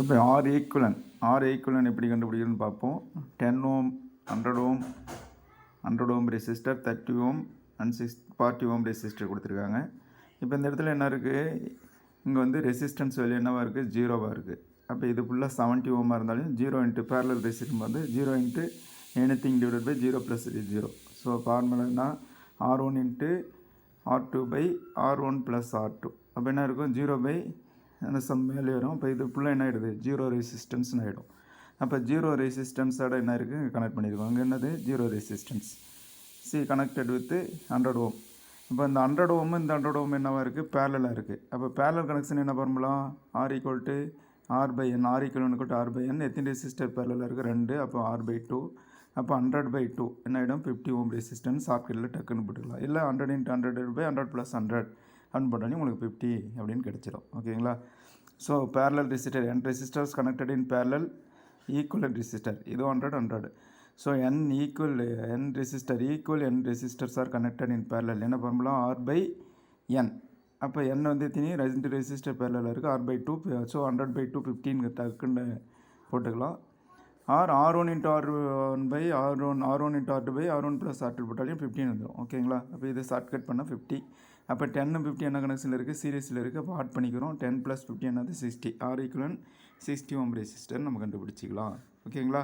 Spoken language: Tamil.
இப்போ ஆர் ஈக்குவலன் எப்படி கண்டுபிடிக்கணும்னு பார்ப்போம். 10 ohm, 100 ohm, 100 ohm resistor, 30 ohm and 40 ohm resistor கொடுத்துருக்காங்க. இப்போ இந்த இடத்துல என்ன இருக்குது, இங்கே வந்து ரெசிஸ்டன்ஸ் வேல்யூ என்னவாக இருக்குது, 0வாக இருக்குது. அப்போ இது ஃபுல்லாக 70 ஓமாக இருந்தாலும் 0 இன்ட்டு பேரலல் ரெசிஸ்டன்ஸ் வந்து 0 into anything divided by 0 plus 0. So formula என்ன, R1 into R2 by R1 plus R2. அப்போ என்ன இருக்கும், 0 பை அந்த சம் வேல்யூ வரும். இப்போ இது ஃபுல்லாக என்ன ஆகிடுது, 0 ரெசிஸ்டன்ஸ்னு ஆகிடும். அப்போ 0 ரெசிஸ்டன்ஸோட என்ன இருக்குது, கனெக்ட் பண்ணியிருக்கோம். அங்கே என்னது 0 ரெசிஸ்டன்ஸ் கனெக்டட் வித் 100 ஓம். இப்போ இந்த 100 ஓம் இந்த 100 ஓம் என்னவாக இருக்குது, பேரலாக இருக்குது. அப்போ பேரலல் கனெக்ஷன் என்ன formula, R equal to R by N. R equal to R by N. எத்தனை ரெசிஸ்டர் பேரலாக இருக்குது, 2. அப்போ R பை 2. அப்போ 100/2 என்ன ஆகிடும், 50 ஓம் ரெசிஸ்டன்ஸ். ஷார்ட்கட்டில் டக்குன்னு போட்டுக்கலாம். இல்லை 100 இன்ட்டு 100 பை 100 ப்ளஸ் 100 அப்படின்னு போட்டாலே உங்களுக்கு 50 அப்படின்னு கிடச்சிடும். ஓகேங்களா. So parallel resistor, n resistors connected இன் பேரலல், ஈக்குவலன்ட் ரெசிஸ்டர் இது 100. So n resistors R connected இன் பேரலல். என்ன ஃபார்முலா, R பை n. அப்போ n வந்து எத்தனை, 2 ரெசிஸ்டர் பேரலில் இருக்குது, R பை 2. ஸோ 100/2 15 டக்குன்னு போட்டுக்கலாம். R1 into R1 by R1 into R2 by R1 plus R2 போட்டாலையும் 15 வந்துடும். ஓகேங்களா. அப்போ இதை ஷார்ட்கட் பண்ணால் 50. அப்போ 10 50 என்ன கனெக்ஷனில் இருக்குது, சீரியஸில் இருக்குது. அப்போ ஆட் பண்ணிக்கிறோம். 10 + 50 என்னது 60. R ஈக்குவலன் 60 ஓம் ரெசிஸ்டர் நம்ம கண்டுபிடிச்சிக்கலாம். ஓகேங்களா.